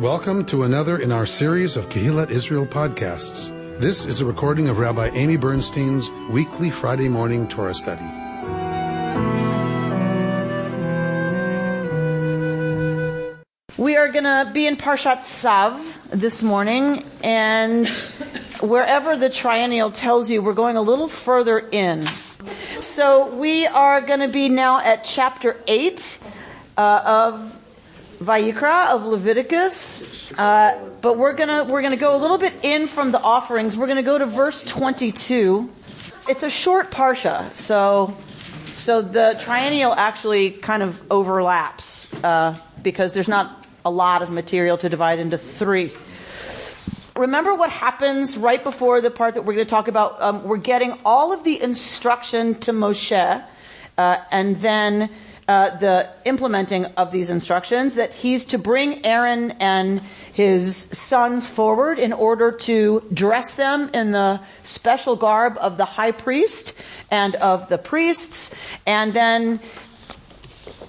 Welcome to another in our series of Kehillat Israel podcasts. This is a recording of Rabbi Amy Bernstein's weekly Friday morning Torah study. We are going to be in Parashat Tzav this morning, and wherever the triennial tells you, we're going a little further in. So we are going to be now at chapter 8 of Vayikra, of Leviticus, but we're gonna go a little bit in from the offerings. We're going to go to verse 22. It's a short parsha, so the triennial actually kind of overlaps because there's not a lot of material to divide into three. Remember what happens right before the part that we're going to talk about? We're getting all of the instruction to Moshe, and then the implementing of these instructions, that he's to bring Aaron and his sons forward in order to dress them in the special garb of the high priest and of the priests, and then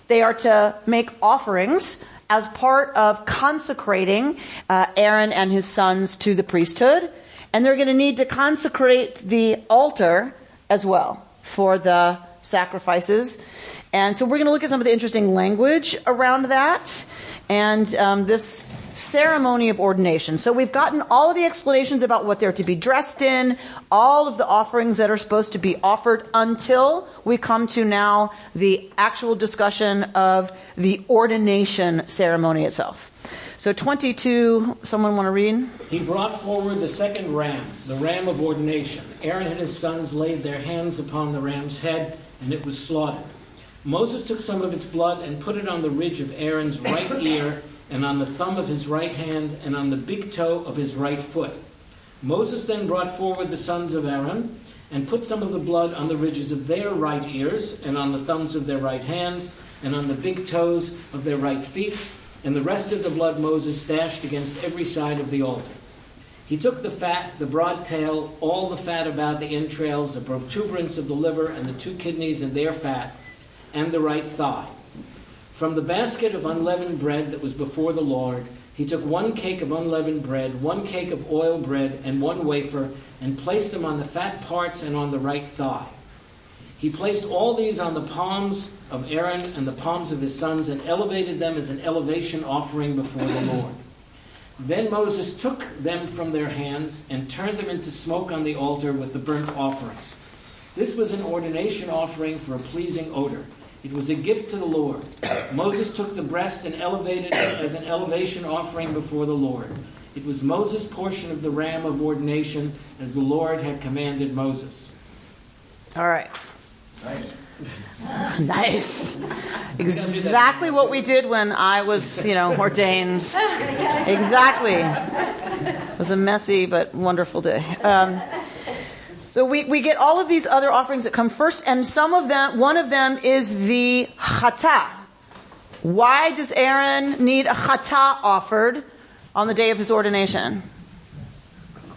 they are to make offerings as part of consecrating Aaron and his sons to the priesthood. And they're going to need to consecrate the altar as well for the sacrifices. And so we're going to look at some of the interesting language around that and this ceremony of ordination. So we've gotten all of the explanations about what they're to be dressed in, all of the offerings that are supposed to be offered, until we come to now the actual discussion of the ordination ceremony itself. So 22, someone want to read? He brought forward the second ram, the ram of ordination. Aaron and his sons laid their hands upon the ram's head, and it was slaughtered. Moses took some of its blood and put it on the ridge of Aaron's right ear, and on the thumb of his right hand, and on the big toe of his right foot. Moses then brought forward the sons of Aaron, and put some of the blood on the ridges of their right ears, and on the thumbs of their right hands, and on the big toes of their right feet, and the rest of the blood Moses dashed against every side of the altar. He took the fat, the broad tail, all the fat about the entrails, the protuberance of the liver, and the 2 kidneys and their fat, and the right thigh. From the basket of unleavened bread that was before the Lord, he took 1 cake of unleavened bread, 1 cake of oil bread, and 1 wafer, and placed them on the fat parts and on the right thigh. He placed all these on the palms of Aaron and the palms of his sons, and elevated them as an elevation offering before the Lord. Then Moses took them from their hands and turned them into smoke on the altar with the burnt offering. This was an ordination offering for a pleasing odor. It was a gift to the Lord. Moses took the breast and elevated it as an elevation offering before the Lord. It was Moses' portion of the ram of ordination, as the Lord had commanded Moses. All right. Nice. Nice. Exactly what we did when I was, ordained. Exactly. It was a messy but wonderful day. So we get all of these other offerings that come first, and one of them is the chatah. Why does Aaron need a chatah offered on the day of his ordination?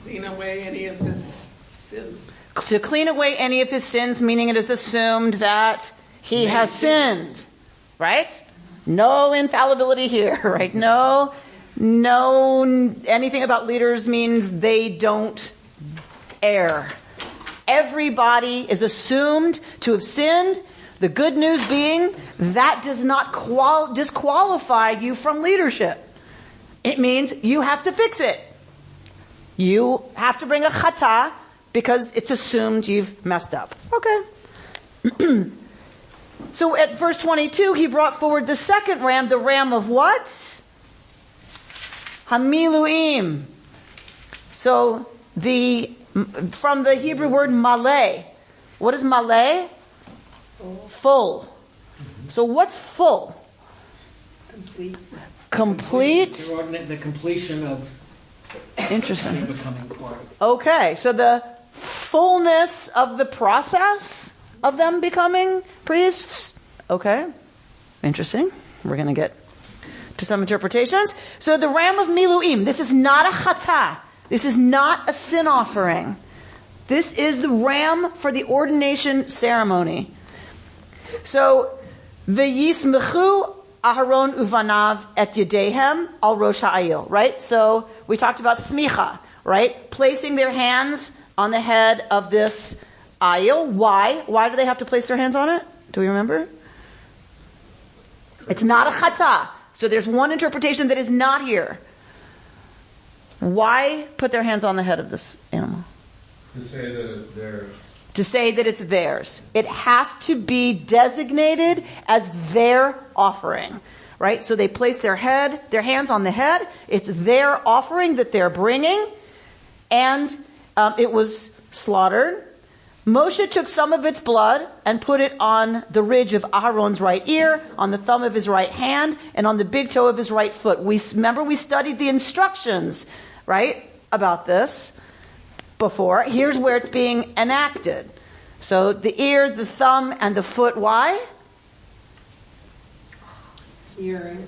Clean away any of his sins. To clean away any of his sins, meaning it is assumed that he has sinned, right? No infallibility here, right? No, anything about leaders means they don't err. Everybody is assumed to have sinned. The good news being that does not disqualify you from leadership. It means you have to fix it. You have to bring a chatah because it's assumed you've messed up. Okay. So at verse 22, he brought forward the second ram, the ram of what? Hamiluim. So from the Hebrew word maleh. What is maleh? Full. So what's full? Complete. The completion of Interesting. becoming part. Okay, so the fullness of the process of them becoming priests. Okay, interesting. We're going to get to some interpretations. So the ram of Miluim. This is not a chatah. This is not a sin offering. This is the ram for the ordination ceremony. So, v'yismechu Aharon uvanav et yedehem al rosh ha'ayil, right? So we talked about smicha, right? Placing their hands on the head of this ayil. Why? Why do they have to place their hands on it? Do we remember? It's not a chata. So there's one interpretation that is not here. Why put their hands on the head of this animal? To say that it's theirs. To say that it's theirs. It has to be designated as their offering, right? So they place their hands on the head. It's their offering that they're bringing, and it was slaughtered. Moshe took some of its blood and put it on the ridge of Aharon's right ear, on the thumb of his right hand, and on the big toe of his right foot. We studied the instructions, right, about this before. Here's where it's being enacted. So the ear, the thumb, and the foot, why? Hearing.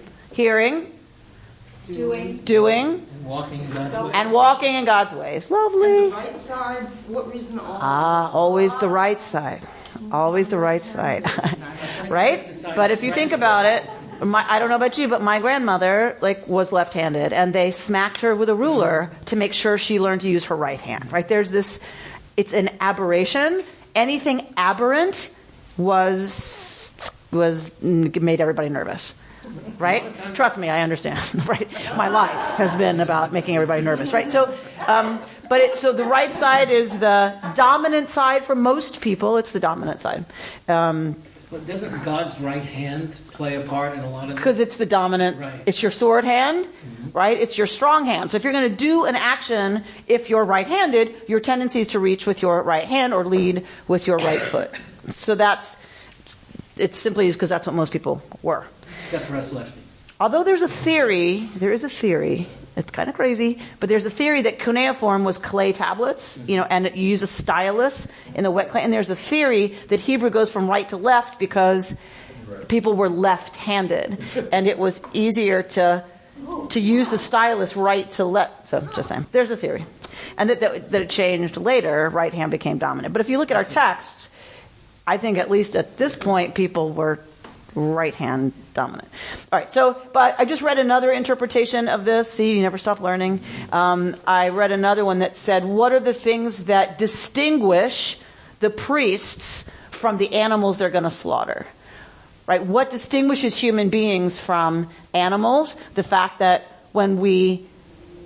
Doing. And walking in God's way. And walking in God's ways. Lovely. And the right side, what reason? Always the right side. Always the right side. Right? But if you think about it, I don't know about you, but my grandmother was left-handed, and they smacked her with a ruler to make sure she learned to use her right hand. Right? There's this. It's an aberration. Anything aberrant made everybody nervous. Right? Trust me, I understand. Right? My life has been about making everybody nervous. Right? So, so the right side is the dominant side for most people. It's the dominant side. But doesn't God's right hand play a part in a lot of this? Because it's the dominant. Right. It's your sword hand, right? It's your strong hand. So if you're going to do an action, if you're right-handed, your tendency is to reach with your right hand or lead with your right foot. So it simply is because that's what most people were. Except for us lefties. Although there is a theory, it's kind of crazy, but there's a theory that cuneiform was clay tablets, and you use a stylus in the wet clay, and there's a theory that Hebrew goes from right to left because people were left-handed, and it was easier to use the stylus right to left. So, just saying, there's a theory. And that it changed later, right hand became dominant. But if you look at our texts, I think at least at this point, people were right hand dominant. All right, but I just read another interpretation of this. See, you never stop learning. I read another one that said, what are the things that distinguish the priests from the animals they're going to slaughter? Right? What distinguishes human beings from animals? The fact that when we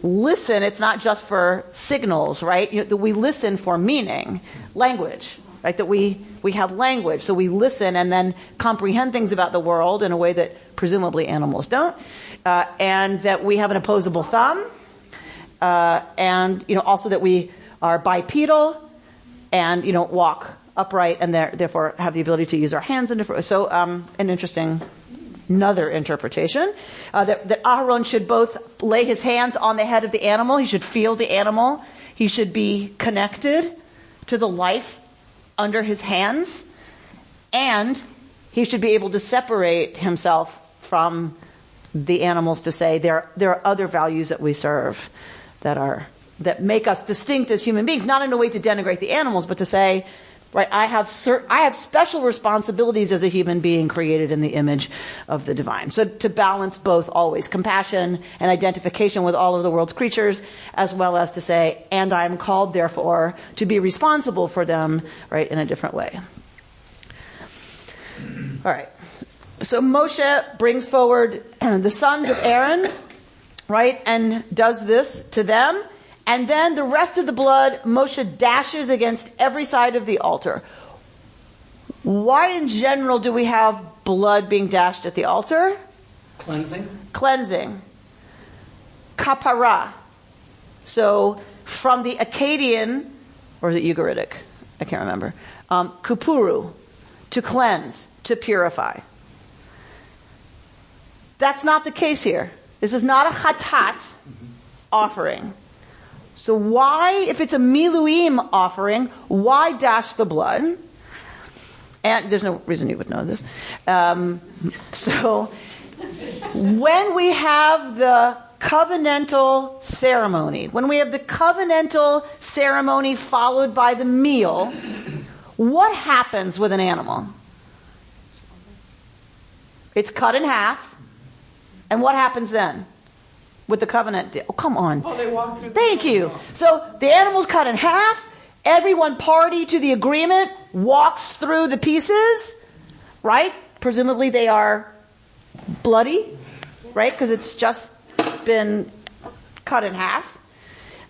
listen, it's not just for signals, right? That we listen for meaning, language. Right, that we have language, so we listen and then comprehend things about the world in a way that presumably animals don't, and that we have an opposable thumb, and also that we are bipedal, and walk upright, and therefore have the ability to use our hands in different. So, an interesting another interpretation that Aharon should both lay his hands on the head of the animal. He should feel the animal. He should be connected to the life under his hands, and he should be able to separate himself from the animals to say there are other values that we serve that make us distinct as human beings, not in a way to denigrate the animals, but to say, right, I have special responsibilities as a human being created in the image of the divine. So to balance both always, compassion and identification with all of the world's creatures, as well as to say, and I am called, therefore, to be responsible for them, right, in a different way. All right. So Moshe brings forward the sons of Aaron, right, and does this to them. And then the rest of the blood, Moshe dashes against every side of the altar. Why in general do we have blood being dashed at the altar? Cleansing. Kapara. So from the Akkadian, or is it Ugaritic? I can't remember. Kupuru, to cleanse, to purify. That's not the case here. This is not a chatat offering. So why, if it's a miluim offering, why dash the blood? And there's no reason you would know this. So when we have the covenantal ceremony, followed by the meal, what happens with an animal? It's cut in half. And what happens then with the covenant deal? Oh, come on. Oh, they walk through. Thank you. So the animal's cut in half. Everyone party to the agreement walks through the pieces, right? Presumably they are bloody, right? Because it's just been cut in half.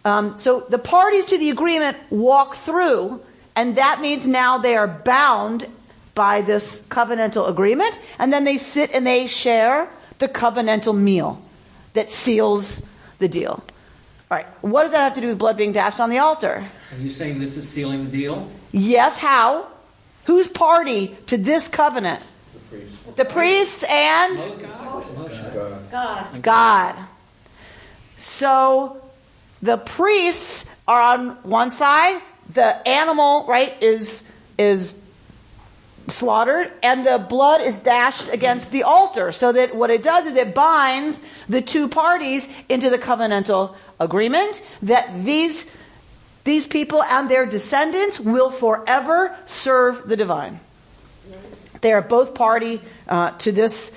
So the parties to the agreement walk through, and that means now they are bound by this covenantal agreement, and then they sit and they share the covenantal meal that seals the deal. All right, what does that have to do with blood being dashed on the altar? Are you saying this is sealing the deal? Yes, how? Who's party to this covenant? The priests and God. So the priests are on one side, the animal, right, is slaughtered, and the blood is dashed against the altar. So that what it does is it binds the two parties into the covenantal agreement that these people and their descendants will forever serve the divine. They are both party to this.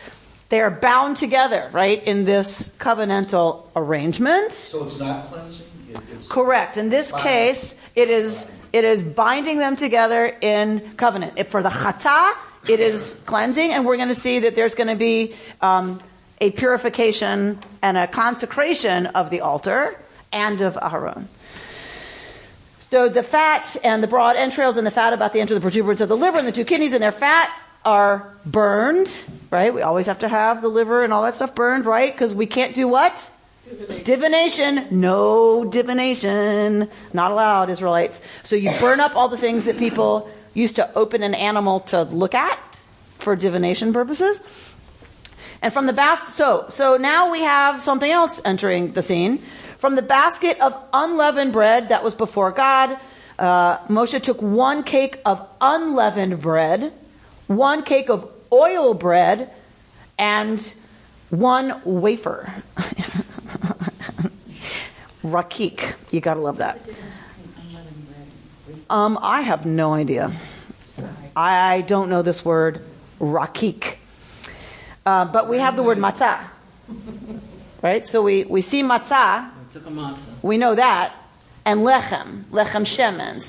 They are bound together, right, in this covenantal arrangement. So it's not cleansing? It's correct. In this case, it is binding them together in covenant. For the chatah, it is cleansing, and we're going to see that there's going to be a purification and a consecration of the altar and of Aharon. So the fat and the broad entrails and the fat about the end of the protuberance of the liver and the two kidneys and their fat are burned, right? We always have to have the liver and all that stuff burned, right? Because we can't do what? Divination. No divination. Not allowed, Israelites. So you burn up all the things that people used to open an animal to look at for divination purposes. And from the basket, so now we have something else entering the scene. From the basket of unleavened bread that was before God, Moshe took 1 cake of unleavened bread, 1 cake of oil bread, and 1 wafer. Rakik. You gotta love that. I have no idea. I don't know this word, rakik. But we have the word matzah. Right? So we see matzah. Took a matzah. We know that. And lechem shemen.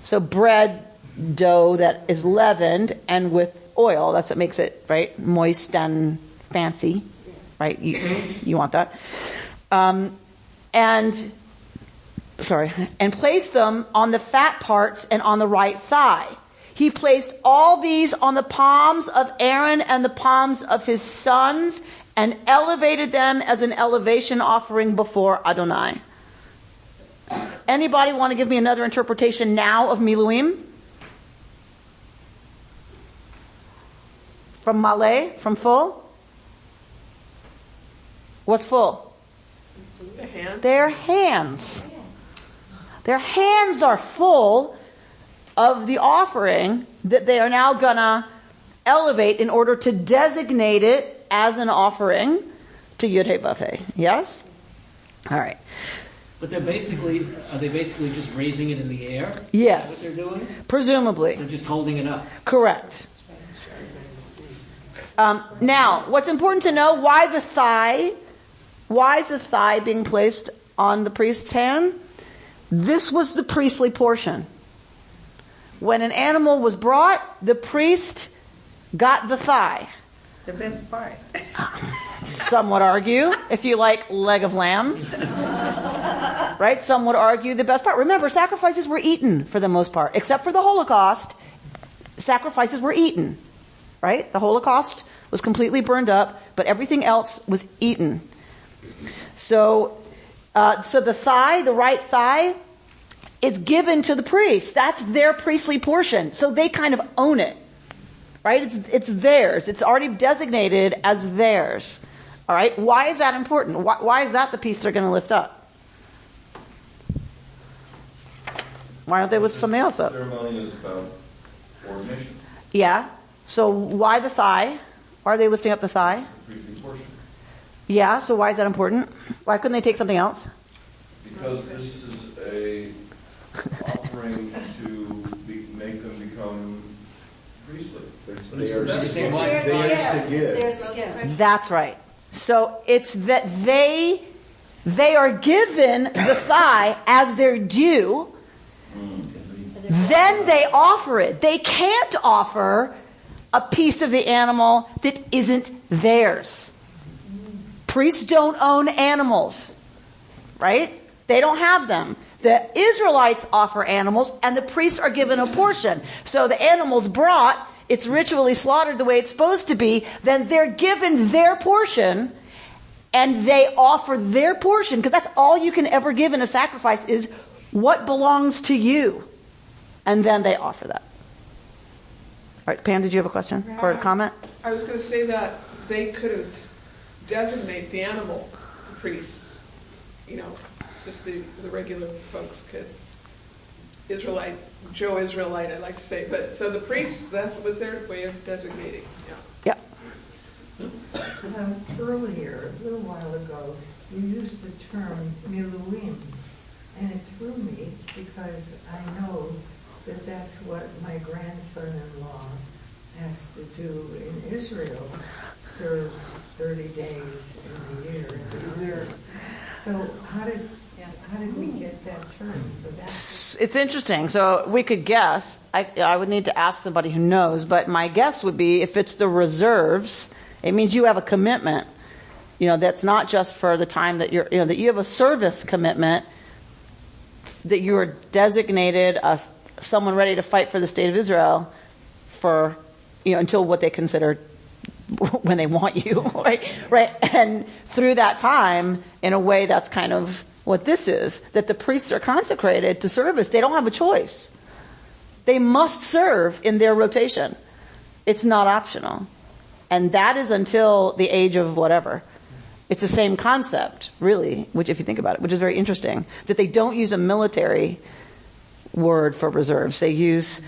So bread dough that is leavened and with oil. That's what makes it, right, moist and fancy. Right? You want that. And place them on the fat parts and on the right thigh. He placed all these on the palms of Aaron and the palms of his sons and elevated them as an elevation offering before Adonai. Anybody want to give me another interpretation now of Miluim? From Malay? From full? What's full? The hand. Their hands. Their hands are full of the offering that they are now going to elevate in order to designate it as an offering to Yud-Heh-Vav-Heh. Yes? All right. But are they basically just raising it in the air? Yes. Is that what they're doing? Presumably. They're just holding it up. Correct. Now, what's important to know, why the thigh? Why is the thigh being placed on the priest's hand? This was the priestly portion. When an animal was brought, the priest got the thigh. The best part. Some would argue, if you like leg of lamb. Right? Some would argue the best part. Remember, sacrifices were eaten for the most part. Except for the Holocaust, sacrifices were eaten. Right? The Holocaust was completely burned up, but everything else was eaten. So the thigh, the right thigh, is given to the priest. That's their priestly portion. So they kind of own it. Right? It's theirs. It's already designated as theirs. All right? Why is that important? Why is that the piece they're going to lift up? Why don't they lift something else up? The ceremony is about ordination. Yeah. So why the thigh? Why are they lifting up the thigh? The priestly portion. Yeah, so why is that important? Why couldn't they take something else? Because this is a offering to make them become priestly. It's It's theirs It's to theirs to give. That's right. So it's that they are given the thigh as their due, then they offer it. They can't offer a piece of the animal that isn't theirs. Priests don't own animals, right? They don't have them. The Israelites offer animals, and the priests are given a portion. So the animal's brought, it's ritually slaughtered the way it's supposed to be, then they're given their portion, and they offer their portion, because that's all you can ever give in a sacrifice is what belongs to you. And then they offer that. All right, Pam, did you have a question or a comment? I was going to say that they couldn't designate the animal, the priests. Just the regular folks could. Israelite, Joe Israelite, I like to say. But so the priests, that was their way of designating. Yeah. Earlier, a little while ago, you used the term miluim, and it threw me because I know that that's what my grandson-in-law has to do in Israel, serve 30 days in the year in the reserves. So how did we get that term for that? It's interesting. So we could guess. I would need to ask somebody who knows, but my guess would be if it's the reserves, it means you have a commitment. That's not just for the time that that you have a service commitment, that you are designated someone ready to fight for the state of Israel for, until what they consider when they want you, right? And through that time, in a way, that's kind of what this is, that the priests are consecrated to service. They don't have a choice. They must serve in their rotation. It's not optional. And that is until the age of whatever. It's the same concept, really, which, if you think about it, which is very interesting, that they don't use a military word for reserves. They use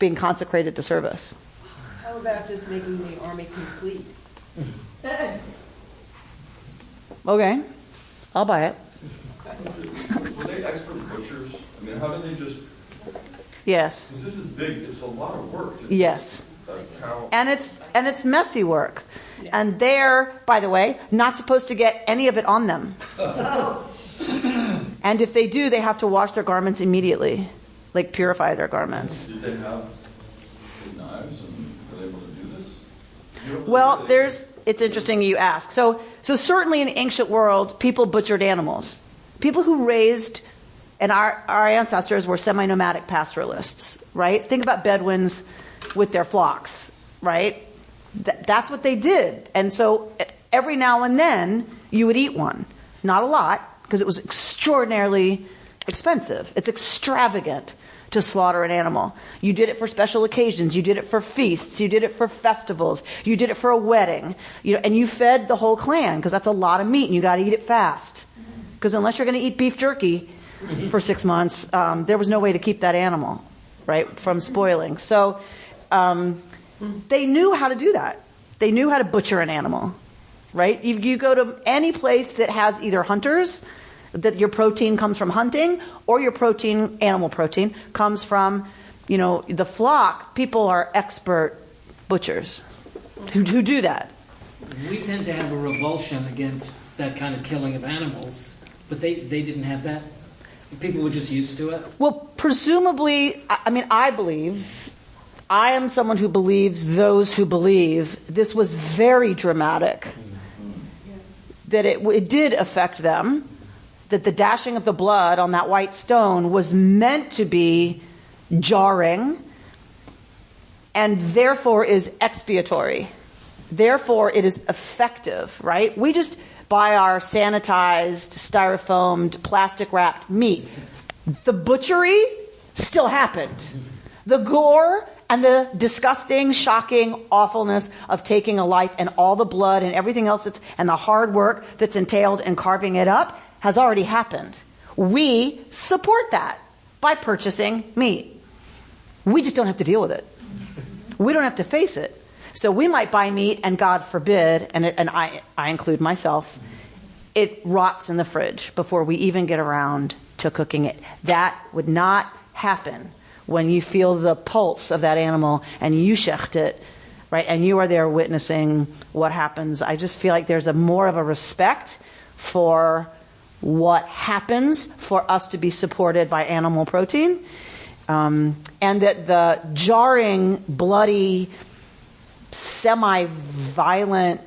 being consecrated to service. How about just making the army complete? Okay, I'll buy it. Were they expert butchers? I mean, how did they just... Yes. Because this is big. It's a lot of work. Yes. A cow. And it's messy work. And they're, by the way, not supposed to get any of it on them. And if they do, they have to wash their garments immediately, like purify their garments. Did they have knives and were they able to do this? Well, it's interesting you ask. So certainly in the ancient world, people butchered animals. People who raised, and our ancestors were semi-nomadic pastoralists, right? Think about Bedouins with their flocks, right? That's what they did. And so every now and then you would eat one. Not a lot, because it was extraordinarily expensive. It's extravagant to slaughter an animal. You did it for special occasions. You did it for feasts. You did it for festivals. You did it for a wedding. And you fed the whole clan, because that's a lot of meat, and you got to eat it fast. Because unless you're going to eat beef jerky for 6 months, there was no way to keep that animal, right, from spoiling. So they knew how to do that. They knew how to butcher an animal, right? You go to any place that has either hunters, that your protein comes from hunting, or your protein, animal protein, comes from, the flock. People are expert butchers who do that. We tend to have a revulsion against that kind of killing of animals, but they didn't have that. People were just used to it. Well, presumably, I am someone who believes those who believe this was very dramatic, that it did affect them, that the dashing of the blood on that white stone was meant to be jarring, and therefore is expiatory. Therefore, it is effective, right? We just buy our sanitized, styrofoamed, plastic-wrapped meat. The butchery still happened. The gore and the disgusting, shocking awfulness of taking a life and all the blood and everything else and the hard work that's entailed in carving it up has already happened. We support that by purchasing meat. We just don't have to deal with it. We don't have to face it. So we might buy meat, and God forbid, and I include myself, it rots in the fridge before we even get around to cooking it. That would not happen when you feel the pulse of that animal and you shecht it right? And you are there witnessing what happens. I just feel like there's more of a respect for what happens for us to be supported by animal protein. And that the jarring, bloody, semi-violent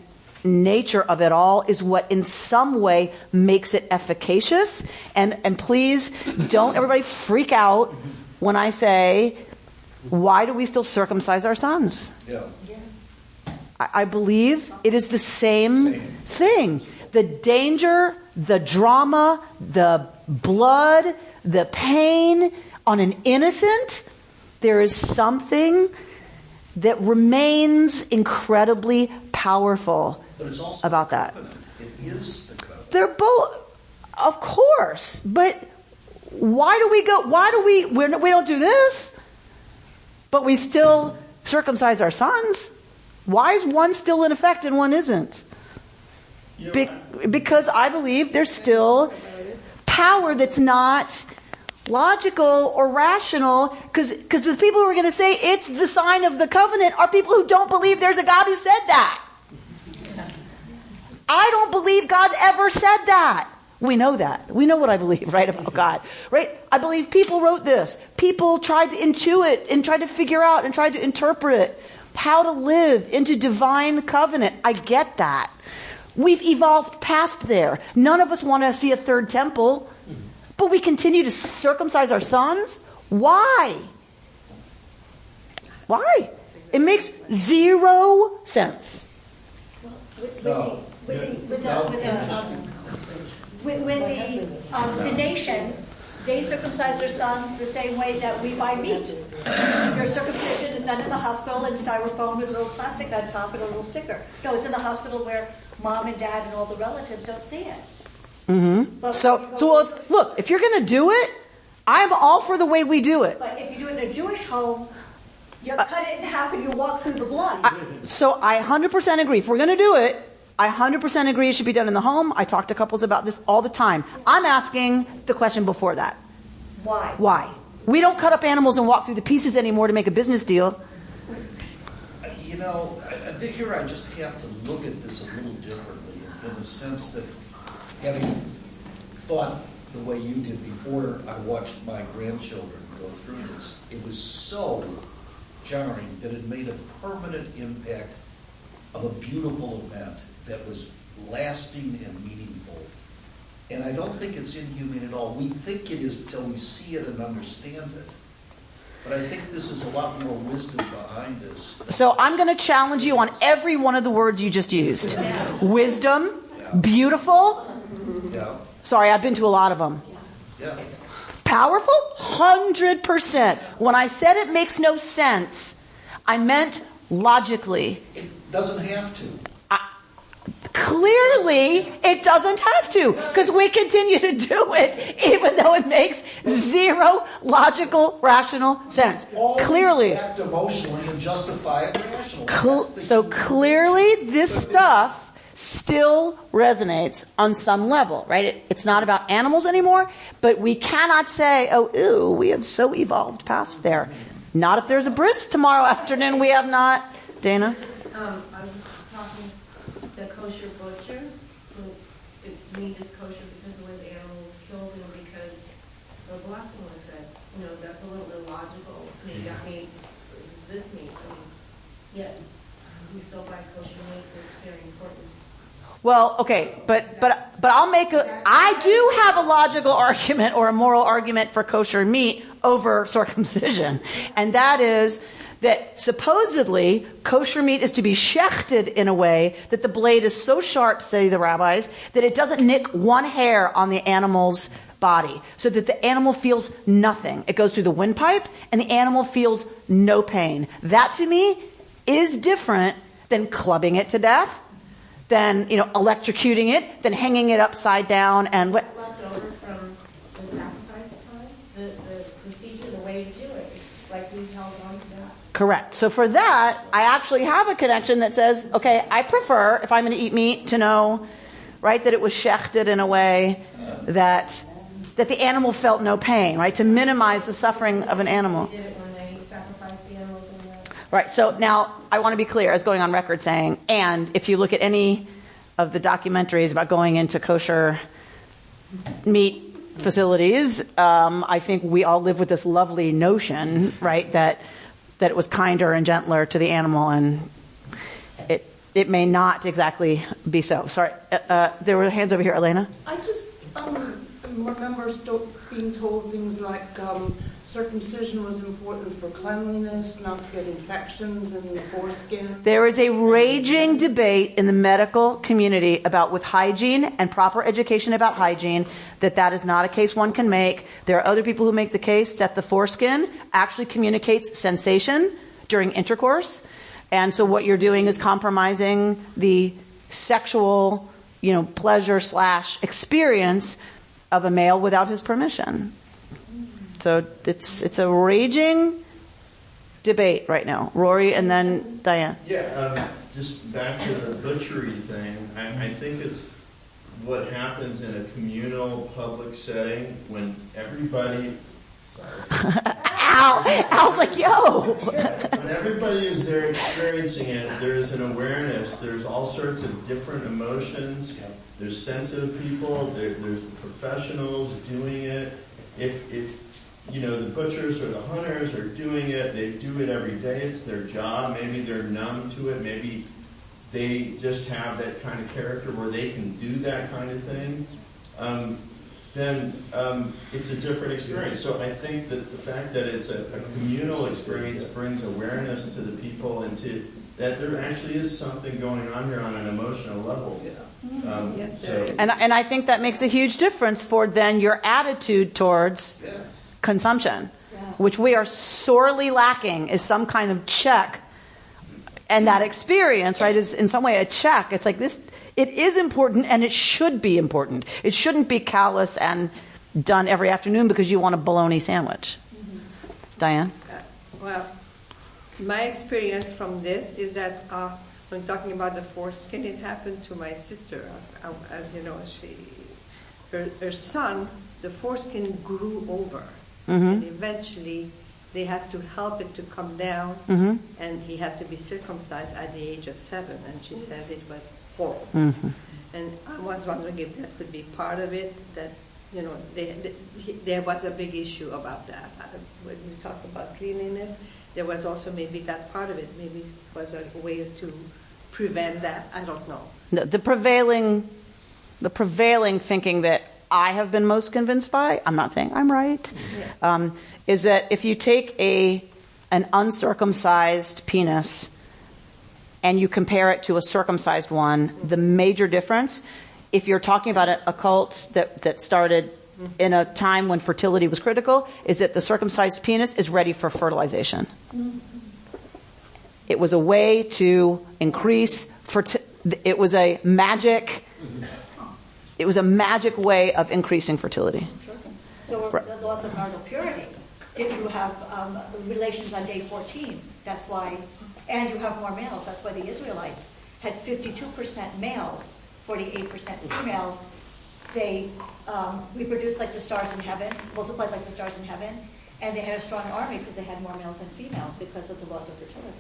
nature of it all is what in some way makes it efficacious. And please don't everybody freak out when I say, why do we still circumcise our sons? Yeah. I believe it is the same thing. The danger, the drama, the blood, the pain on an innocent, there is something that remains incredibly powerful But it's also about the that. covenant. It is the covenant. They're both, of course, but why do we don't do this, but we still circumcise our sons? Why is one still in effect and one isn't? Because I believe there's still power that's not logical or rational, because the people who are going to say it's the sign of the covenant are people who don't believe there's a God who said that. I don't believe God ever said that. We know that. We know what I believe, right, about God, right? I believe people wrote this. People tried to intuit and tried to figure out and tried to interpret how to live into divine covenant. I get that. We've evolved past there. None of us want to see a third temple, but we continue to circumcise our sons? Why? Why? It makes zero sense. The nations, they circumcise their sons the same way that we buy meat. Your circumcision is done in the hospital in styrofoam with a little plastic on top and a little sticker. No, it's in the hospital where mom and dad and all the relatives don't see it. Mm-hmm. Look, if you're going to do it, I'm all for the way we do it. But if you do it in a Jewish home, you cut it in half and you walk through the blood. So I 100% agree. If we're going to do it, I 100% agree it should be done in the home. I talk to couples about this all the time. I'm asking the question before that. Why? Why? We don't cut up animals and walk through the pieces anymore to make a business deal. You know, I think here I just have to look at this a little differently in the sense that having thought the way you did before I watched my grandchildren go through this, it was so jarring that it made a permanent impact of a beautiful event that was lasting and meaningful. And I don't think it's inhumane at all. We think it is until we see it and understand it. But I think this is a lot more wisdom behind this. So I'm going to challenge you on every one of the words you just used. Wisdom, beautiful. Yeah. Sorry, I've been to a lot of them. Yeah. Powerful? 100%. When I said it makes no sense, I meant logically. It doesn't have to. Clearly, it doesn't have to, because we continue to do it, even though it makes zero logical, rational sense. Always Clearly. act emotionally and justify it rationally. So clearly, this stuff still resonates on some level, right? It's not about animals anymore, but we cannot say, oh, ew, we have so evolved past there. Not if there's a bris tomorrow afternoon, we have not. Dana? I was just talking the kosher butcher, who meat is kosher because the way the animal was killed and because the blessing was said. You know, that's a little illogical. I mean, that meat versus this meat. I mean, yet we still buy kosher meat. It's very important. Well, okay, but I'll make I do have a logical argument or a moral argument for kosher meat over circumcision. And that is that supposedly kosher meat is to be shechted in a way that the blade is so sharp, say the rabbis, that it doesn't nick one hair on the animal's body, so that the animal feels nothing. It goes through the windpipe and the animal feels no pain. That to me is different than clubbing it to death, than electrocuting it, than hanging it upside down and left over from the sacrifice time, the procedure, the way to do it. It's like we've held on to that. Correct. So for that, I actually have a connection that says, okay, I prefer, if I'm going to eat meat, to know, right, that it was shechted in a way that the animal felt no pain, right, to minimize the suffering of an animal. They did it when they sacrificed the animals in the... Right, so now I want to be clear, as going on record saying, and if you look at any of the documentaries about going into kosher meat facilities, I think we all live with this lovely notion, right, that it was kinder and gentler to the animal, and it may not exactly be so. Sorry, there were hands over here. Elena? I just remember being told things like circumcision was important for cleanliness, not to get infections in the foreskin. There is a raging debate in the medical community about with hygiene and proper education about hygiene that is not a case one can make. There are other people who make the case that the foreskin actually communicates sensation during intercourse. And so what you're doing is compromising the sexual, pleasure / experience of a male without his permission. So it's a raging debate right now. Rory and then Diane. Yeah, just back to the butchery thing. I think it's what happens in a communal public setting when everybody... Ow! Al's like, yo! When everybody is there experiencing it, there's an awareness. There's all sorts of different emotions. There's sensitive people. There's professionals doing it. If the butchers or the hunters are doing it, they do it every day. It's their job. Maybe they're numb to it. Maybe they just have that kind of character where they can do that kind of thing. Then it's a different experience. So I think that the fact that it's a communal experience brings awareness to the people and to that there actually is something going on here on an emotional level. Yes, and I think that makes a huge difference for then your attitude towards consumption, which we are sorely lacking, is some kind of check. And that experience, right, is in some way a check. It's like this. It is important, and it should be important. It shouldn't be callous and done every afternoon because you want a bologna sandwich. Diane? Well, my experience from this is that when talking about the foreskin, it happened to my sister. As you know, her son, the foreskin grew over. And eventually they had to help it to come down, and he had to be circumcised at the age of 7, and she says it was horrible. And I was wondering if that could be part of it, that, there was a big issue about that. When we talk about cleanliness, there was also maybe that part of it. Maybe it was a way to prevent that. I don't know. No, the prevailing thinking that I have been most convinced by, I'm not saying I'm right, is that if you take an uncircumcised penis and you compare it to a circumcised one, the major difference, if you're talking about a cult that started in a time when fertility was critical, is that the circumcised penis is ready for fertilization. It was a way to increase it was a magic way of increasing fertility. So the laws of marital purity. Did you have relations on day 14? That's why, and you have more males. That's why the Israelites had 52% males, 48% females. They reproduced like the stars in heaven, multiplied like the stars in heaven, and they had a strong army because they had more males than females because of the laws of fertility.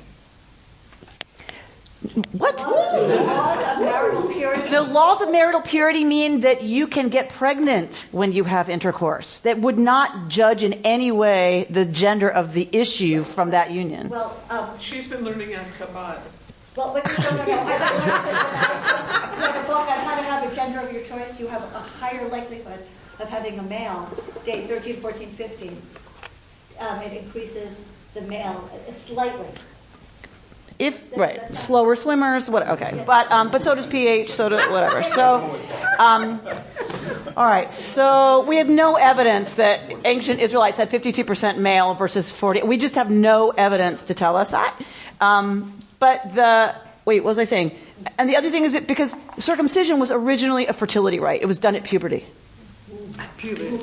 What? The laws of marital purity. The laws of marital purity mean that you can get pregnant when you have intercourse. That would not judge in any way the gender of the issue from that union. Well, she's been learning on Chabad. Well, no. You have a book on how to have a gender of your choice. You have a higher likelihood of having a male, day 13, 14, 15. It increases the male slightly. Slower swimmers, okay. But so does pH, so does whatever. So, all right. So we have no evidence that ancient Israelites had 52% male versus 40. We just have no evidence to tell us that. What was I saying? And the other thing is that because circumcision was originally a fertility rite, it was done at puberty.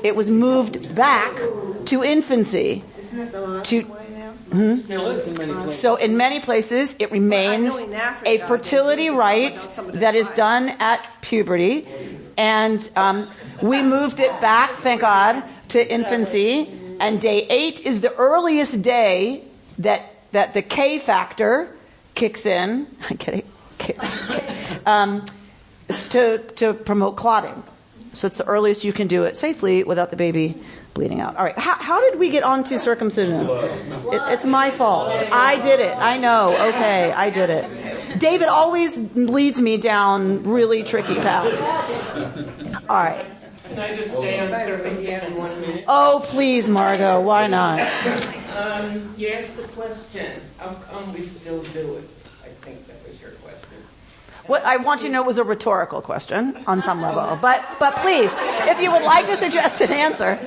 It was moved back to infancy. Isn't it the last way now? Still is in many places. So in many places, it remains Africa, a fertility rite that is done at puberty. And we moved it back, thank God, to infancy. And day 8 is the earliest day that that the K factor kicks in. I get it. To promote clotting. So it's the earliest you can do it safely without the baby bleeding out. All right. How did we get onto circumcision? It's my fault. I did it. I know. Okay, I did it. David always leads me down really tricky paths. All right. Can I just stay on circumcision 1 minute? Oh, please, Margot. Why not? You asked the question, how come we still do it? I think that was your question. What I want you to know it was a rhetorical question on some level. But please, if you would like to suggest an answer,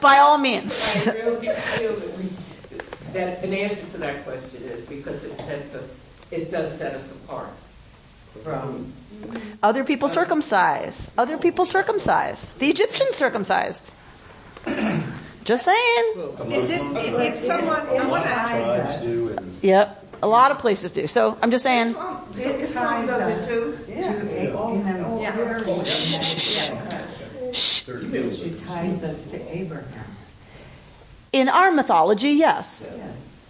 by all means. I really feel that an answer to that question is because it does set us apart from Other people circumcised. Other people circumcised. The Egyptians circumcised. Just saying. Is it if someone? I want to ask. Yep. A lot of places do. So I'm just saying. Islam does it too. It ties us to Abraham. In our mythology, yes.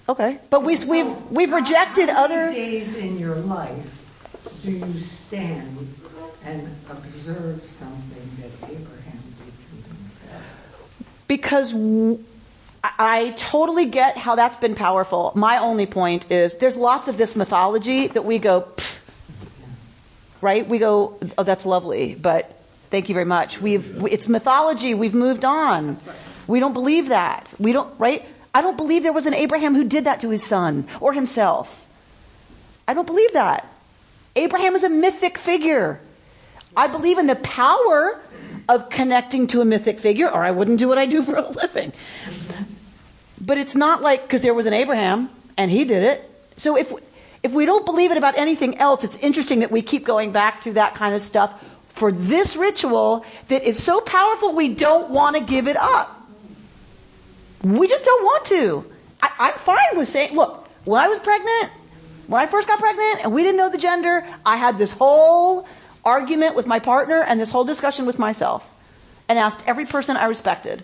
Okay. But we've rejected How other many days in your life do you stand and observe something that Abraham did to himself? because I totally get how that's been powerful. My only point is there's lots of this mythology that we go, pfft, right? We go, oh, that's lovely, but thank you very much. It's mythology. We've moved on. That's right. We don't believe that. We don't, right? I don't believe there was an Abraham who did that to his son or himself. I don't believe that. Abraham is a mythic figure. I believe in the power of connecting to a mythic figure, or I wouldn't do what I do for a living. But it's not like because there was an Abraham and he did it. So if we don't believe it about anything else, it's interesting that we keep going back to that kind of stuff for this ritual that is so powerful we don't want to give it up. We just don't want to. I'm fine with saying, look, when I first got pregnant and we didn't know the gender, I had this whole argument with my partner and this whole discussion with myself and asked every person I respected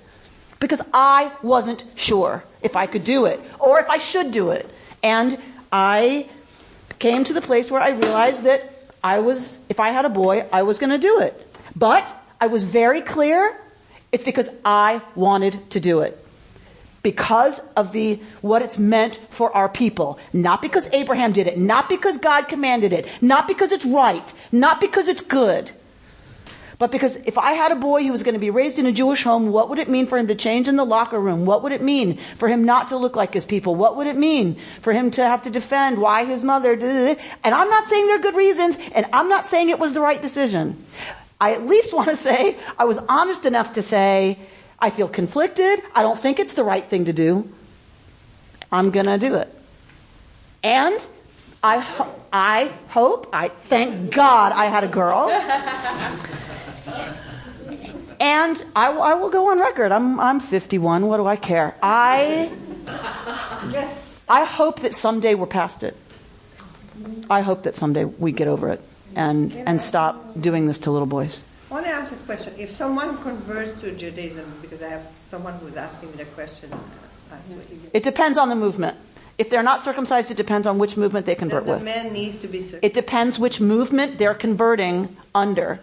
because I wasn't sure if I could do it or if I should do it. And I came to the place where I realized that if I had a boy, I was going to do it. But I was very clear, it's because I wanted to do it. Because of what it's meant for our people. Not because Abraham did it. Not because God commanded it. Not because it's right. Not because it's good. But because if I had a boy who was going to be raised in a Jewish home, what would it mean for him to change in the locker room? What would it mean for him not to look like his people? What would it mean for him to have to defend why his mother... And I'm not saying there are good reasons, and I'm not saying it was the right decision. I at least want to say, I was honest enough to say, I feel conflicted. I don't think it's the right thing to do. I'm going to do it. And I thank God I had a girl. And I will go on record. I'm 51. What do I care? I hope that someday we're past it. I hope that someday we get over it and stop doing this to little boys. I want to ask a question. If someone converts to Judaism, because I have someone who was asking me the question last week. It depends on the movement. If they're not circumcised, it depends on which movement they convert with. The man needs to be circumcised. It depends which movement they're converting under.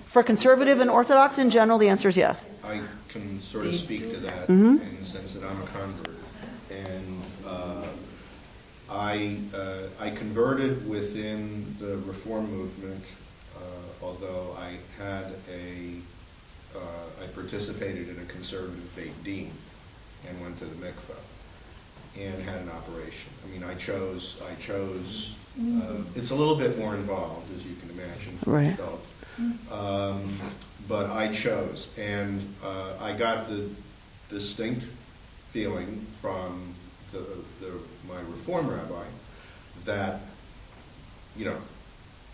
For conservative and Orthodox in general, the answer is yes. I can sort of speak to that in the sense that I'm a convert. And I converted within the Reform movement, although I participated in a conservative Beit Din and went to the mikveh and had an operation. I mean, I chose. It's a little bit more involved, as you can imagine, for an adult. But I chose, and I got the distinct feeling from my Reform rabbi that,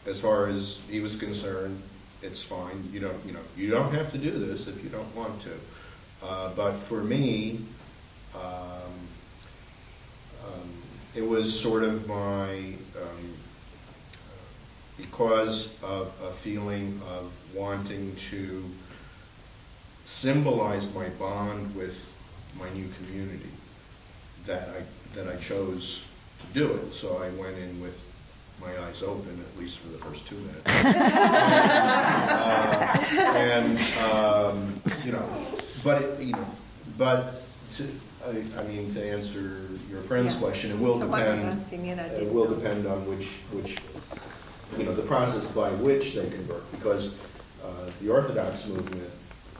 as far as he was concerned, it's fine. You don't have to do this if you don't want to. But for me, it was sort of my because of a feeling of wanting to symbolize my bond with my new community, that I chose to do it. So I went in with my eyes open, at least for the first 2 minutes. To answer your friend's question, it will depend on which the process by which they convert, because the Orthodox movement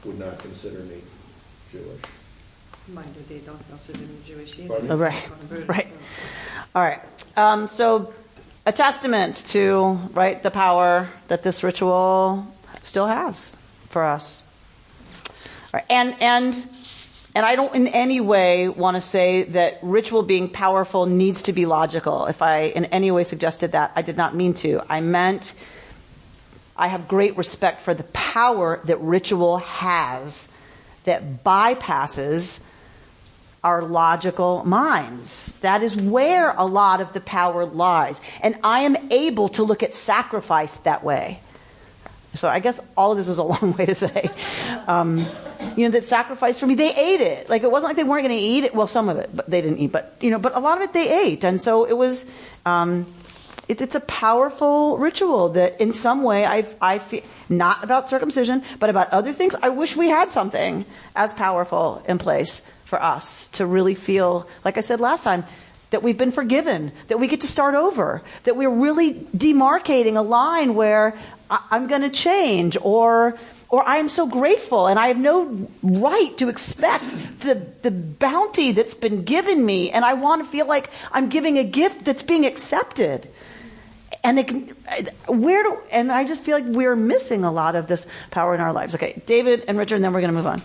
would not consider me Jewish. Mind you, they don't consider me Jewish either. Pardon? Right. All right. So a testament to, right, the power that this ritual still has for us. All right. And I don't in any way want to say that ritual being powerful needs to be logical. If I in any way suggested that, I did not mean to. I meant I have great respect for the power that ritual has that bypasses our logical minds. That is where a lot of the power lies. And I am able to look at sacrifice that way. So I guess all of this is a long way to say, that sacrifice for me, they ate it. Like, it wasn't like they weren't going to eat it. Well, some of it, but they didn't eat. But a lot of it they ate. And so it was, it's a powerful ritual that in some way I feel, not about circumcision, but about other things. I wish we had something as powerful in place for us to really feel, like I said last time, that we've been forgiven, that we get to start over, that we're really demarcating a line where I'm going to change, or I am so grateful and I have no right to expect the bounty that's been given me, and I want to feel like I'm giving a gift that's being accepted. And I just feel like we're missing a lot of this power in our lives. Okay, David and Richard, and then we're going to move on.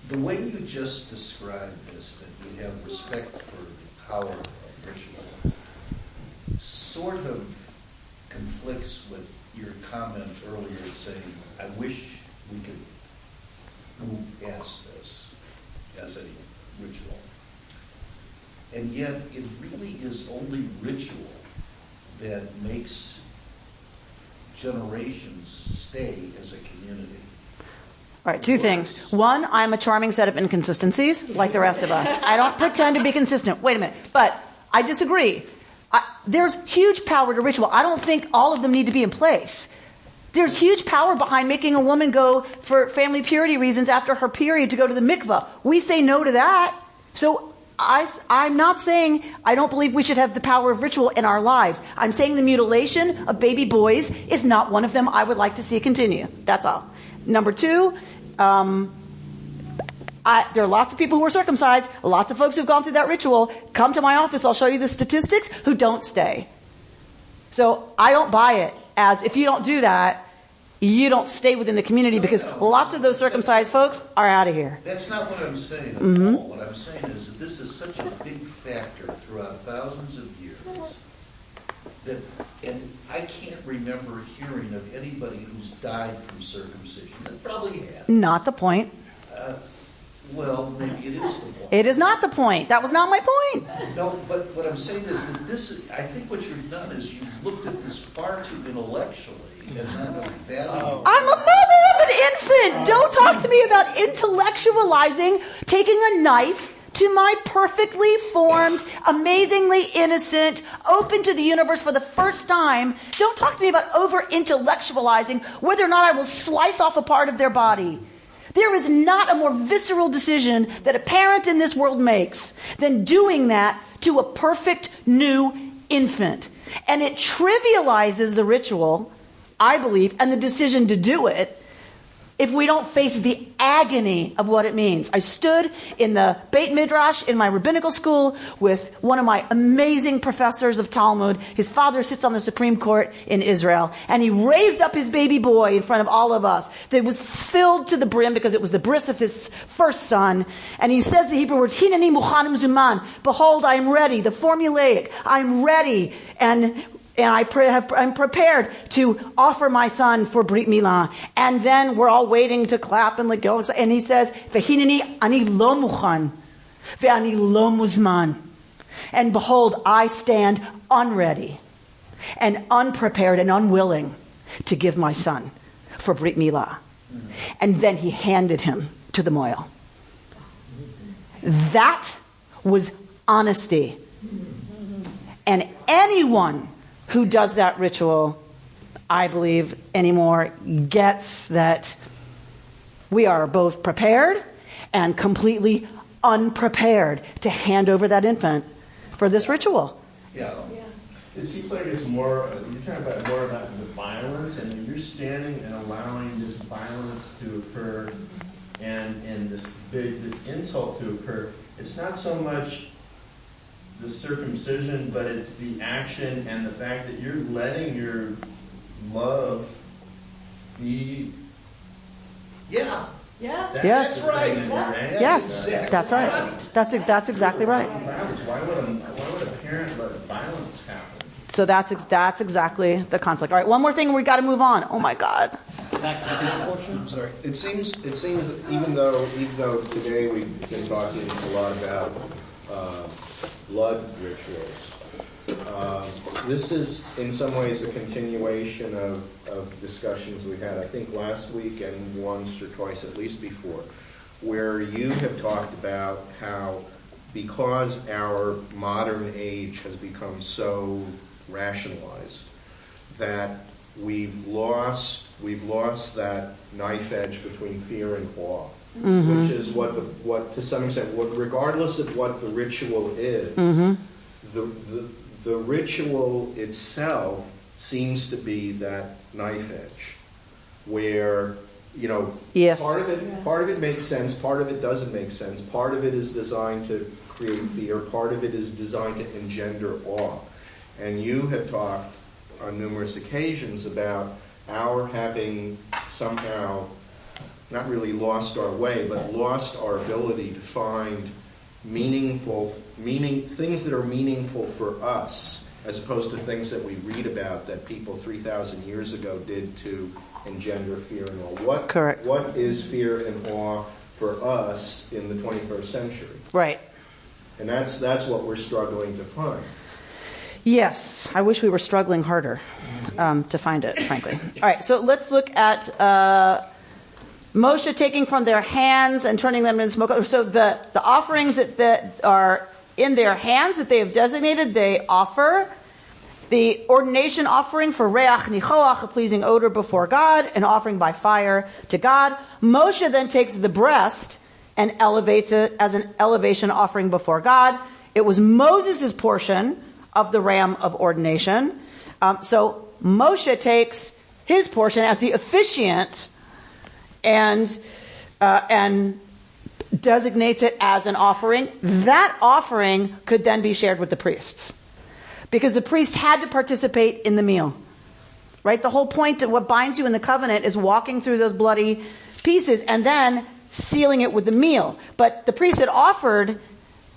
The way you just described this, that you have respect for the power of ritual, sort of conflicts with your comment earlier saying, I wish we could move past this as a ritual. And yet, it really is only ritual that makes generations stay as a community. All right, two things. One, I'm a charming set of inconsistencies, like the rest of us. I don't pretend to be consistent. Wait a minute. But I disagree. There's huge power to ritual. I don't think all of them need to be in place. There's huge power behind making a woman go for family purity reasons after her period to go to the mikveh. We say no to that. So I'm not saying I don't believe we should have the power of ritual in our lives. I'm saying the mutilation of baby boys is not one of them I would like to see continue. That's all. Number two, there are lots of people who are circumcised, lots of folks who've gone through that ritual. Come to my office, I'll show you the statistics, who don't stay. So I don't buy it as if you don't do that, you don't stay within the community, because lots of those circumcised folks are out of here. That's not what I'm saying at all. What I'm saying is that this is such a big factor throughout thousands of years that, and I can't remember hearing of anybody who's died from circumcision. It probably has. Not the point. Well, maybe it is the point. It is not the point. That was not my point. No, but what I'm saying is that this, I think what you've done is you've looked at this far too intellectually and not a value. I'm a mother of an infant. Don't talk to me about intellectualizing, taking a knife to my perfectly formed, amazingly innocent, open to the universe for the first time. Don't talk to me about over-intellectualizing whether or not I will slice off a part of their body. There is not a more visceral decision that a parent in this world makes than doing that to a perfect new infant. And it trivializes the ritual, I believe, and the decision to do it, if we don't face the agony of what it means. I stood in the Beit Midrash in my rabbinical school with one of my amazing professors of Talmud. His father sits on the Supreme Court in Israel, and he raised up his baby boy in front of all of us. That was filled to the brim because it was the bris of his first son. And he says the Hebrew words, Hineni muchanim zuman. Behold, I am ready. The formulaic, I'm ready. And I'm prepared to offer my son for Brit Milah. And then we're all waiting to clap and let go. And he says, V'hineni ani lo muchan, ve'ani lo muzman. And behold, I stand unready and unprepared and unwilling to give my son for Brit Milah. And then he handed him to the moil. That was honesty. And anyone who does that ritual, I believe anymore, gets that we are both prepared and completely unprepared to hand over that infant for this ritual. Yeah. It seems like it's more, you're talking about more about the violence, and you're standing and allowing this violence to occur and this insult to occur. It's not so much the circumcision, but it's the action and the fact that you're letting your love be. Yeah. Yeah. Yes. That's right. Yes, that's right. That's exactly right. Why would a parent let violence happen? So that's exactly the conflict. All right, one more thing, we got to move on. Oh my God. Back to the portion. I'm sorry. It seems that even though today we've been talking a lot about blood rituals, this is in some ways a continuation of discussions we had, I think, last week and once or twice at least before, where you have talked about how because our modern age has become so rationalized that we've lost that knife edge between fear and awe, which is what to some extent, regardless of what the ritual is, the ritual itself seems to be that knife edge, where yes. part of it makes sense, part of it doesn't make sense, part of it is designed to create fear, part of it is designed to engender awe. And you have talked on numerous occasions about our having somehow not really lost our way, but lost our ability to find things that are meaningful for us, as opposed to things that we read about that people 3,000 years ago did to engender fear and awe. Correct. What is fear and awe for us in the 21st century? Right. And that's what we're struggling to find. Yes, I wish we were struggling harder to find it, frankly. All right, so let's look at Moshe taking from their hands and turning them into smoke. So the offerings that are in their hands that they have designated, they offer the ordination offering for reach nichoach, a pleasing odor before God, an offering by fire to God. Moshe then takes the breast and elevates it as an elevation offering before God. It was Moses' portion of the ram of ordination. So Moshe takes his portion as the officiant and designates it as an offering. That offering could then be shared with the priests, because the priests had to participate in the meal. Right? The whole point of what binds you in the covenant is walking through those bloody pieces and then sealing it with the meal. But the priests had offered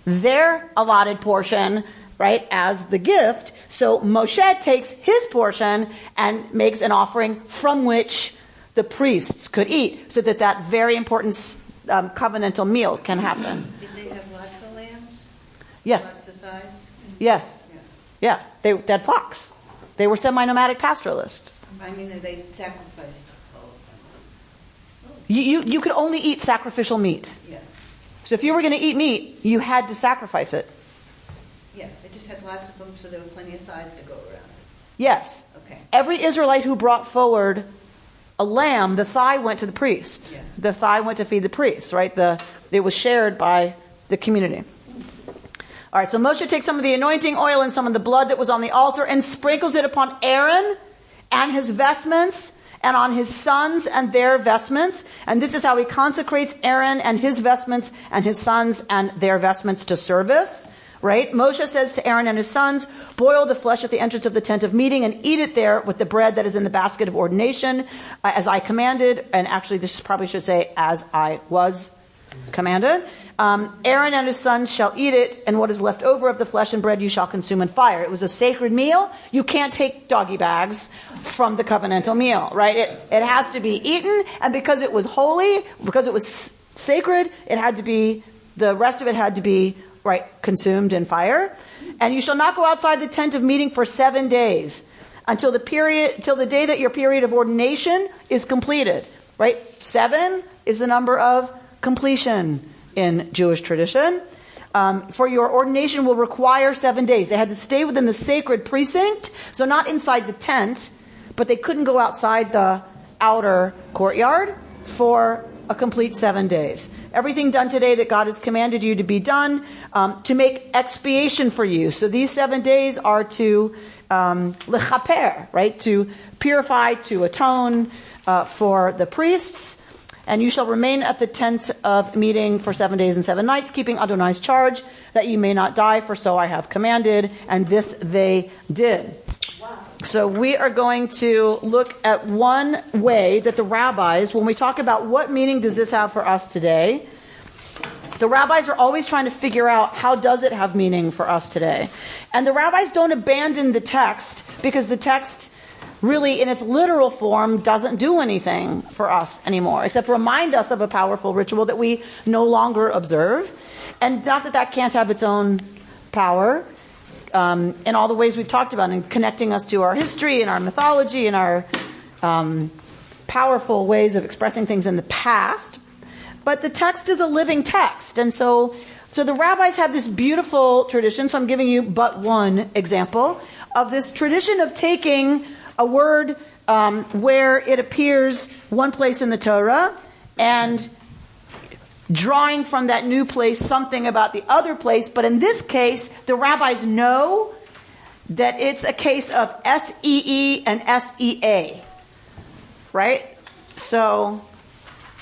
their allotted portion, right, as the gift. So Moshe takes his portion and makes an offering from which the priests could eat, so that very important covenantal meal can happen. Did they have lots of lambs? Yes. Lots of thighs? Yes. Yeah. They had flocks. They were semi-nomadic pastoralists. I mean, they sacrificed all of them. You could only eat sacrificial meat. Yeah. So if you were going to eat meat, you had to sacrifice it. Yeah, they just had lots of them, so there were plenty of thighs to go around. Yes. Okay. Every Israelite who brought forward a lamb, the thigh went to the priests. Yeah. The thigh went to feed the priests, right? It was shared by the community. All right, so Moshe takes some of the anointing oil and some of the blood that was on the altar and sprinkles it upon Aaron and his vestments and on his sons and their vestments. And this is how he consecrates Aaron and his vestments and his sons and their vestments to service. Right? Moshe says to Aaron and his sons, boil the flesh at the entrance of the tent of meeting and eat it there with the bread that is in the basket of ordination, as I commanded. And actually, this probably should say, as I was commanded. Aaron and his sons shall eat it, and what is left over of the flesh and bread you shall consume in fire. It was a sacred meal. You can't take doggy bags from the covenantal meal, right? It has to be eaten, and because it was holy, because it was sacred, the rest of it had to be, right, consumed in fire. And you shall not go outside the tent of meeting for 7 days till the day that your period of ordination is completed, right? 7 is the number of completion. in Jewish tradition. For your ordination will require 7 days. They had to stay within the sacred precinct, so not inside the tent, but they couldn't go outside the outer courtyard for a complete 7 days. Everything done today that God has commanded you to be done to make expiation for you. So these 7 days are to lechaper, right? To purify, to atone for the priests. And you shall remain at the tent of meeting for 7 days and 7 nights, keeping Adonai's charge, that you may not die, for so I have commanded. And this they did. Wow. So we are going to look at one way that the rabbis, when we talk about what meaning does this have for us today, the rabbis are always trying to figure out how does it have meaning for us today. And the rabbis don't abandon the text because the text really in its literal form doesn't do anything for us anymore, except remind us of a powerful ritual that we no longer observe. And not that that can't have its own power in all the ways we've talked about, in connecting us to our history and our mythology and our powerful ways of expressing things in the past. But the text is a living text. And so the rabbis have this beautiful tradition. So I'm giving you but one example of this tradition of taking a word where it appears one place in the Torah and drawing from that new place something about the other place. But in this case, the rabbis know that it's a case of S-E-E and S-E-A. Right? So,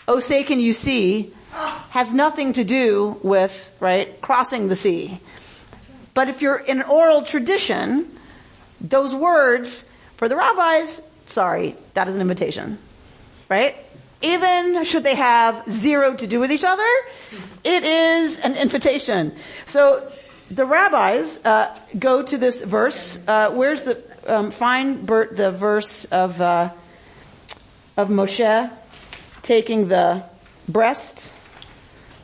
O say can you see, has nothing to do with, right, crossing the sea. But if you're in an oral tradition, those words, for the rabbis, sorry, that is an invitation, right? Even should they have zero to do with each other, it is an invitation. So the rabbis go to this verse. Where's the find Bert the verse of Moshe taking the breast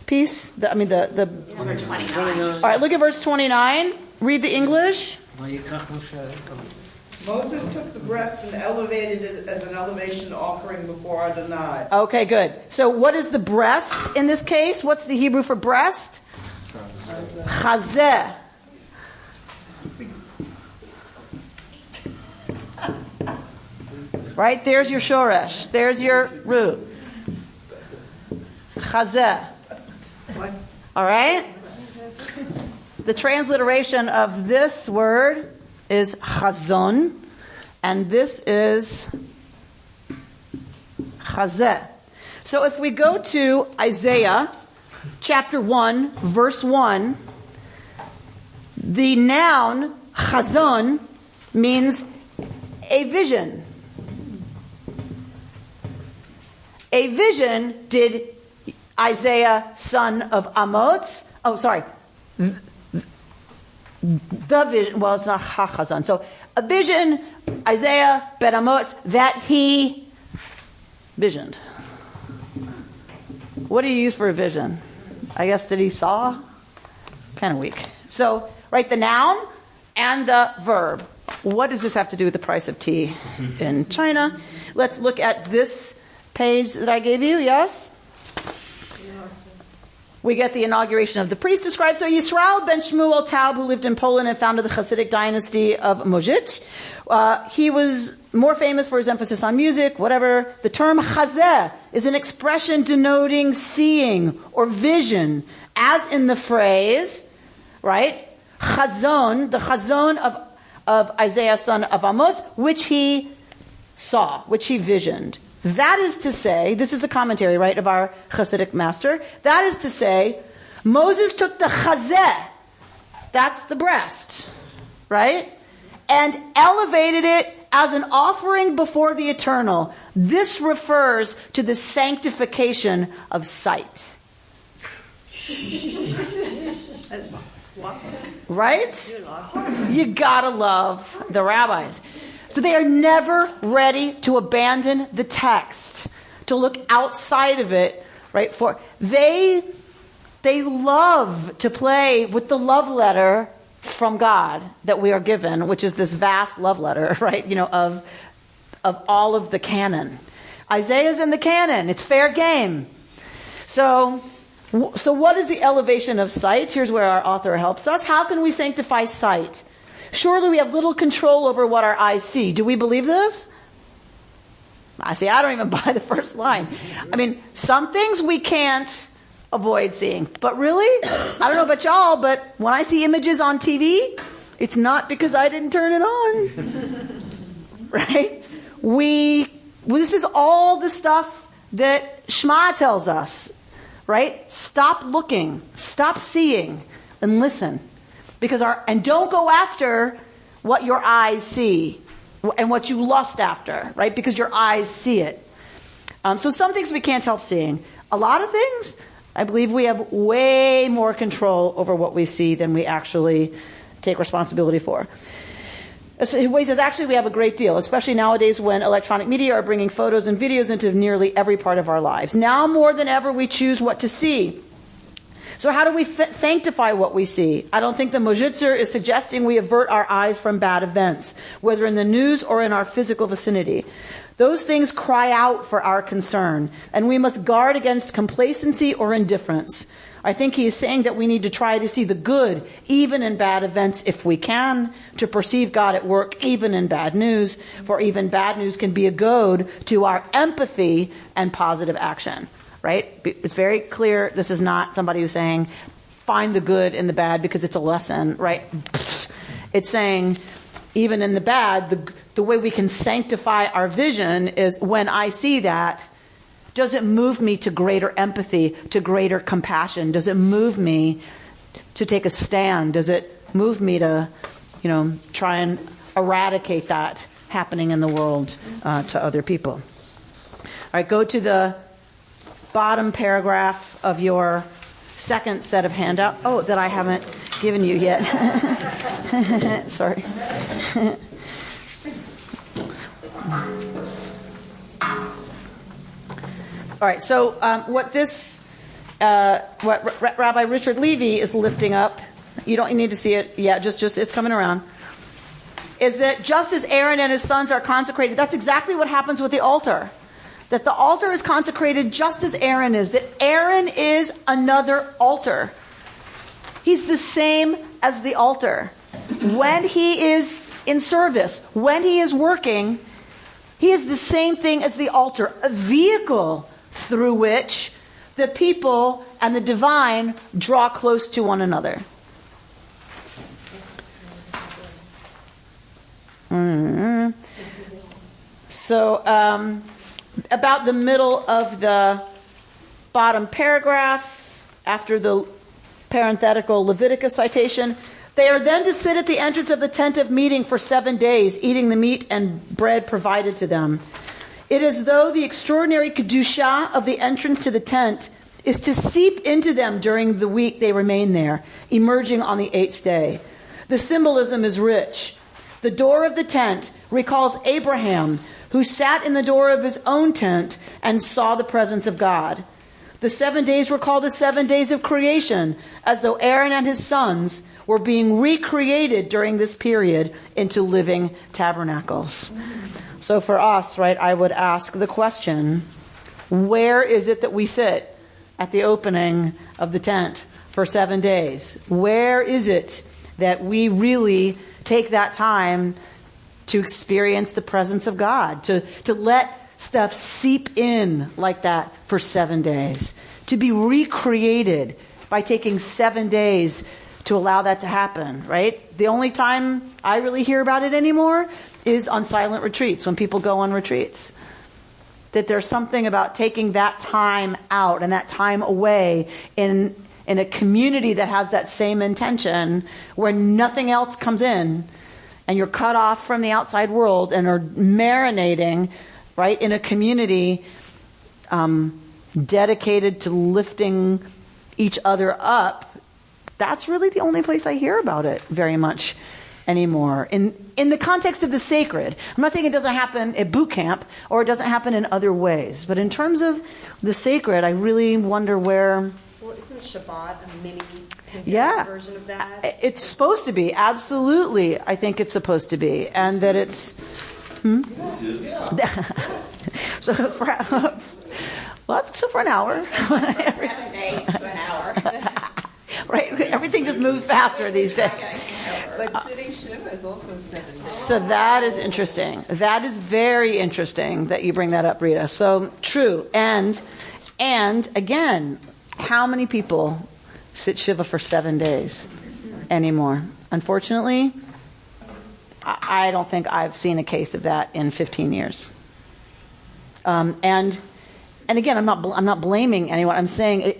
piece? The Verse 29. All right, look at verse 29. Read the English. Moses took the breast and elevated it as an elevation offering before Adonai. Okay, good. So what is the breast in this case? What's the Hebrew for breast? Chazeh. Right? There's your shoresh. There's your root. Chazeh. All right? The transliteration of this word is chazon, and this is chazeh. So if we go to Isaiah chapter 1, verse 1, the noun chazon means a vision. A vision did Isaiah, son of Amoz, the vision, well, it's not ha-chazon. So a vision, Isaiah ben Amoz, that he visioned. What do you use for a vision? I guess that he saw? Kind of weak. So, right, the noun and the verb. What does this have to do with the price of tea in China? Let's look at this page that I gave you, yes? We get the inauguration of the priest described. So Yisrael ben Shmuel Taub, who lived in Poland and founded the Hasidic dynasty of Mojit. He was more famous for his emphasis on music, whatever. The term chazeh is an expression denoting seeing or vision, as in the phrase, right? Chazon, the chazon of Isaiah, son of Amoz, which he saw, which he visioned. That is to say, this is the commentary, right, of our Hasidic master. That is to say, Moses took the chazeh, that's the breast, right, and elevated it as an offering before the eternal. This refers to the sanctification of sight. Right? You gotta love the rabbis. So they are never ready to abandon the text, to look outside of it, right? For they love to play with the love letter from God that we are given, which is this vast love letter, right? You know, of all of the canon. Isaiah's in the canon. It's fair game. So So what is the elevation of sight? Here's where our author helps us. How can we sanctify sight? Surely we have little control over what our eyes see. Do we believe this? I don't even buy the first line. I mean, some things we can't avoid seeing. But really, I don't know about y'all, but when I see images on TV, it's not because I didn't turn it on. Right? This is all the stuff that Shema tells us. Right? Stop looking, stop seeing, and listen. And don't go after what your eyes see and what you lust after, right? Because your eyes see it. So some things we can't help seeing. A lot of things, I believe we have way more control over what we see than we actually take responsibility for. So he says, actually, we have a great deal, especially nowadays when electronic media are bringing photos and videos into nearly every part of our lives. Now more than ever, we choose what to see. So how do we sanctify what we see? I don't think the Mojitzer is suggesting we avert our eyes from bad events, whether in the news or in our physical vicinity. Those things cry out for our concern, and we must guard against complacency or indifference. I think he is saying that we need to try to see the good, even in bad events if we can, to perceive God at work, even in bad news, for even bad news can be a goad to our empathy and positive action, right? It's very clear this is not somebody who's saying, find the good in the bad because it's a lesson, right? It's saying, even in the bad, the way we can sanctify our vision is when I see that, does it move me to greater empathy, to greater compassion? Does it move me to take a stand? Does it move me to, try and eradicate that happening in the world to other people? All right, go to the bottom paragraph of your second set of handout. Oh, that I haven't given you yet. Sorry. All right, so what Rabbi Richard Levy is lifting up, you don't need to see it yet, just it's coming around, is that just as Aaron and his sons are consecrated, that's exactly what happens with the altar. That the altar is consecrated just as Aaron is, that Aaron is another altar. He's the same as the altar. When he is in service, when he is working, he is the same thing as the altar, a vehicle through which the people and the divine draw close to one another. Mm-hmm. So, about the middle of the bottom paragraph, after the parenthetical Leviticus citation, they are then to sit at the entrance of the tent of meeting for 7 days, eating the meat and bread provided to them. It is as though the extraordinary kedusha of the entrance to the tent is to seep into them during the week they remain there, emerging on the 8th day. The symbolism is rich. The door of the tent recalls Abraham, who sat in the door of his own tent and saw the presence of God. The 7 days recall the 7 days of creation, as though Aaron and his sons were being recreated during this period into living tabernacles. So for us, right, I would ask the question, where is it that we sit at the opening of the tent for 7 days? Where is it that we really take that time to experience the presence of God, to let stuff seep in like that for 7 days, to be recreated by taking 7 days to allow that to happen, right? The only time I really hear about it anymore is on silent retreats, when people go on retreats. That there's something about taking that time out and that time away in a community that has that same intention, where nothing else comes in, and you're cut off from the outside world and are marinating, right, in a community dedicated to lifting each other up. That's really the only place I hear about it very much anymore. In the context of the sacred. I'm not saying it doesn't happen at boot camp or it doesn't happen in other ways. But in terms of the sacred, I really wonder where... Well, isn't Shabbat a mini condensed version of that? It's supposed to be. Absolutely. I think it's supposed to be. And that it's... So Well, that's so for an hour. 7 days to an hour. Right? Everything just moves faster these days. But sitting Shiva is also spent. So that is interesting. That is very interesting that you bring that up, Rita. So true. And again, how many people sit Shiva for 7 days anymore? Unfortunately, I don't think I've seen a case of that in 15 years. And again, I'm not blaming anyone. I'm saying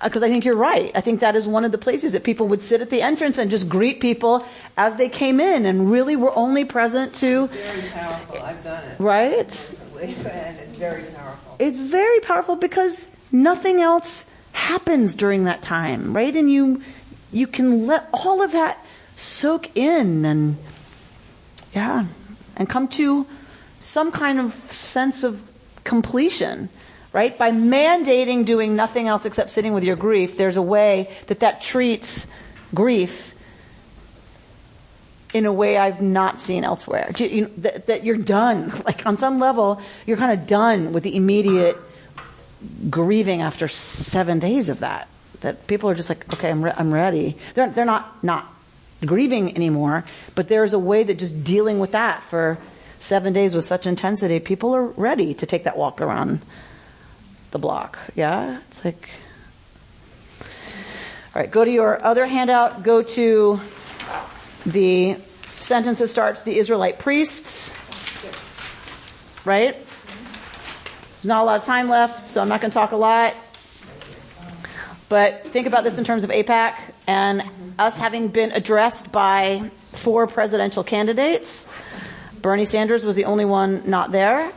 because I think you're right. I think that is one of the places that people would sit at the entrance and just greet people as they came in, and really were only present to. It's very powerful. I've done it. Right. And it's very powerful. It's very powerful because nothing else happens during that time, right? And you can let all of that soak in and come to some kind of sense of completion, right? By mandating doing nothing else except sitting with your grief, there's a way that treats grief in a way I've not seen elsewhere. That you're done. Like on some level, you're kind of done with the immediate grieving after 7 days of that. That people are just like, okay, I'm ready. They're not grieving anymore, but there's a way that just dealing with that for 7 days with such intensity, people are ready to take that walk around the block. Yeah? It's like... All right, go to your other handout. Go to the sentence that starts, the Israelite priests. Right? There's not a lot of time left, so I'm not going to talk a lot. But think about this in terms of AIPAC and us having been addressed by 4 presidential candidates. Bernie Sanders was the only one not there.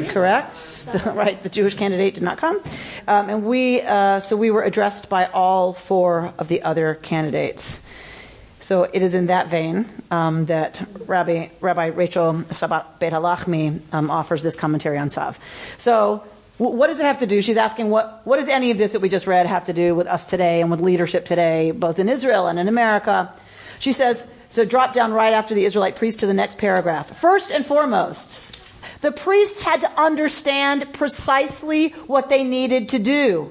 Correct. Right, the Jewish candidate did not come. And we were addressed by all 4 of the other candidates. So it is in that vein that Rabbi Rachel Shabbat Beit Halachmi offers this commentary on Tzav. So what does it have to do? She's asking what does any of this that we just read have to do with us today and with leadership today, both in Israel and in America? She says, so drop down right after the Israelite priest to the next paragraph. First and foremost, the priests had to understand precisely what they needed to do.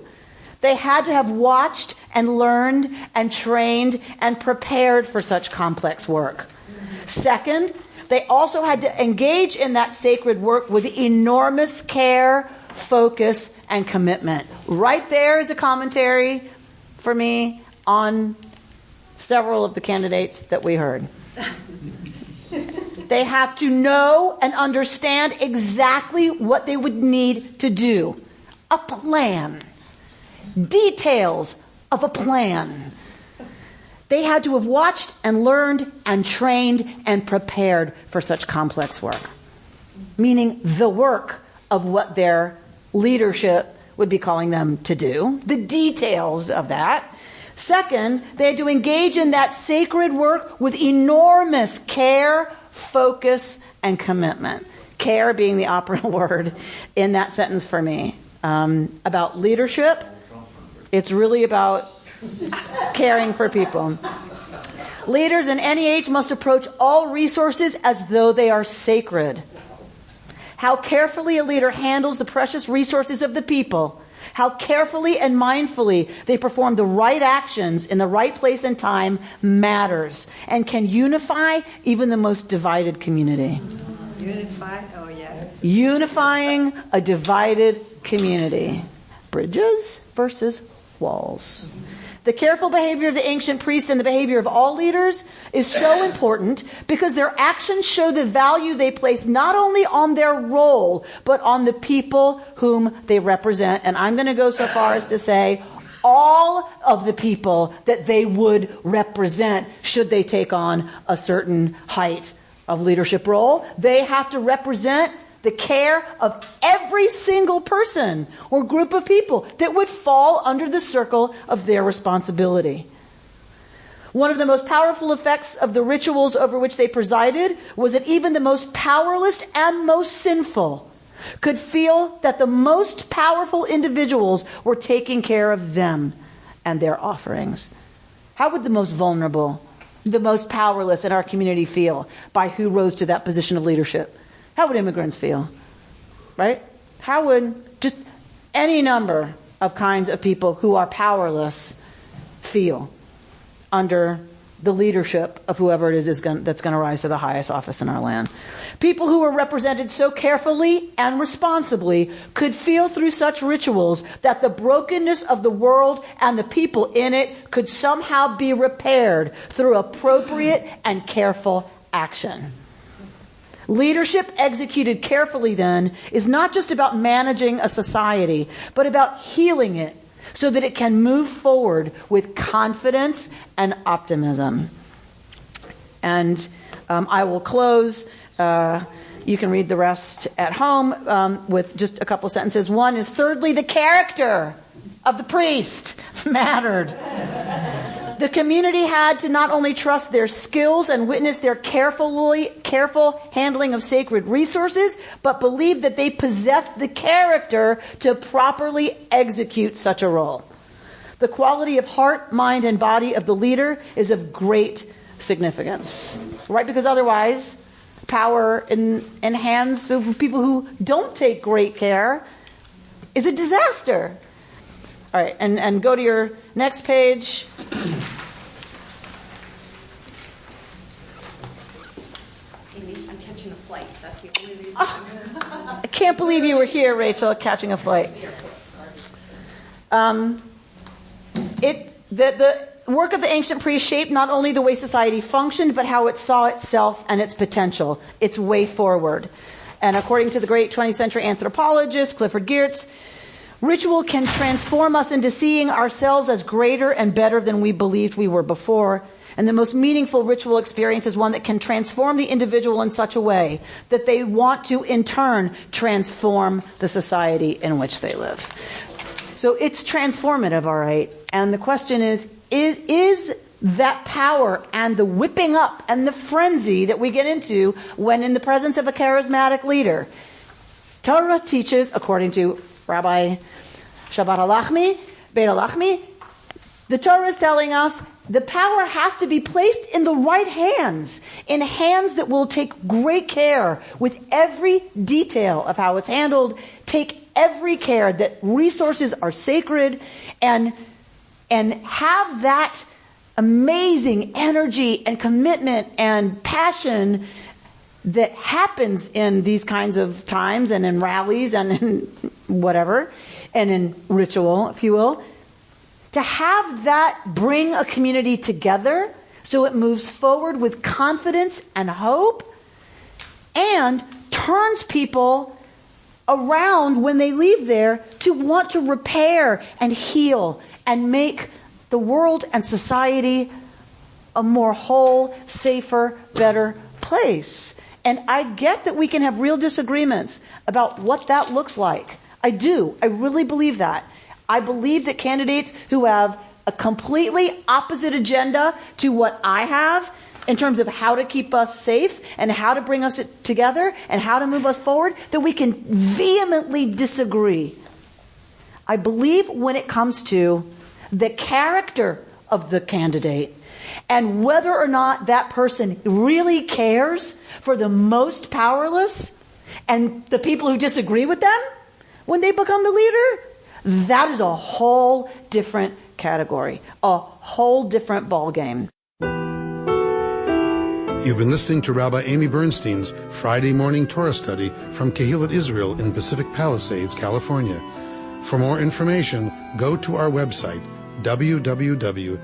They had to have watched and learned and trained and prepared for such complex work. Second, they also had to engage in that sacred work with enormous care, focus, and commitment. Right there is a commentary for me on several of the candidates that we heard. They have to know and understand exactly what they would need to do. A plan. Details of a plan. They had to have watched and learned and trained and prepared for such complex work. Meaning the work of what their leadership would be calling them to do. The details of that. Second, they had to engage in that sacred work with enormous care, focus, and commitment. Care being the operative word in that sentence for me. About leadership, it's really about caring for people. Leaders in any age must approach all resources as though they are sacred. How carefully a leader handles the precious resources of the people, how carefully and mindfully they perform the right actions in the right place and time matters and can unify even the most divided community. Unify? Oh, yes. Unifying a divided community. Bridges versus walls. The careful behavior of the ancient priests and the behavior of all leaders is so important because their actions show the value they place not only on their role, but on the people whom they represent. And I'm going to go so far as to say all of the people that they would represent should they take on a certain height of leadership role. They have to represent the care of every single person or group of people that would fall under the circle of their responsibility. One of the most powerful effects of the rituals over which they presided was that even the most powerless and most sinful could feel that the most powerful individuals were taking care of them and their offerings. How would the most vulnerable, the most powerless in our community feel by who rose to that position of leadership? How would immigrants feel? Right? How would just any number of kinds of people who are powerless feel under the leadership of whoever it is that's going to rise to the highest office in our land? People who are represented so carefully and responsibly could feel through such rituals that the brokenness of the world and the people in it could somehow be repaired through appropriate and careful action. Leadership executed carefully, then, is not just about managing a society, but about healing it so that it can move forward with confidence and optimism. And I will close. You can read the rest at home with just a couple of sentences. One is, thirdly, the character of the priest mattered. The community had to not only trust their skills and witness their careful handling of sacred resources, but believe that they possessed the character to properly execute such a role. The quality of heart, mind, and body of the leader is of great significance, right? Because otherwise, power in hands of people who don't take great care is a disaster. All right, and go to your next page. Amy, I'm catching a flight. That's the only reason. I can't believe you were here, Rachel, catching a flight. The work of the ancient priests shaped not only the way society functioned, but how it saw itself and its potential, its way forward. And according to the great 20th century anthropologist Clifford Geertz, ritual can transform us into seeing ourselves as greater and better than we believed we were before. And the most meaningful ritual experience is one that can transform the individual in such a way that they want to, in turn, transform the society in which they live. So it's transformative, all right? And the question is that power and the whipping up and the frenzy that we get into when in the presence of a charismatic leader? Torah teaches, according to Rabbi Shabbat Alachmi, Beit Alachmi, the Torah is telling us the power has to be placed in the right hands, in hands that will take great care with every detail of how it's handled, take every care that resources are sacred, and have that amazing energy and commitment and passion that happens in these kinds of times and in rallies and in whatever, and in ritual, if you will, to have that bring a community together so it moves forward with confidence and hope and turns people around when they leave there to want to repair and heal and make the world and society a more whole, safer, better place. And I get that we can have real disagreements about what that looks like. I do. I really believe that. I believe that candidates who have a completely opposite agenda to what I have in terms of how to keep us safe and how to bring us together and how to move us forward, that we can vehemently disagree. I believe when it comes to the character of the candidate and whether or not that person really cares for the most powerless and the people who disagree with them when they become the leader, that is a whole different category, a whole different ballgame. You've been listening to Rabbi Amy Bernstein's Friday morning Torah study from Kehillat Israel in Pacific Palisades, California. For more information, go to our website, www.ourki.org.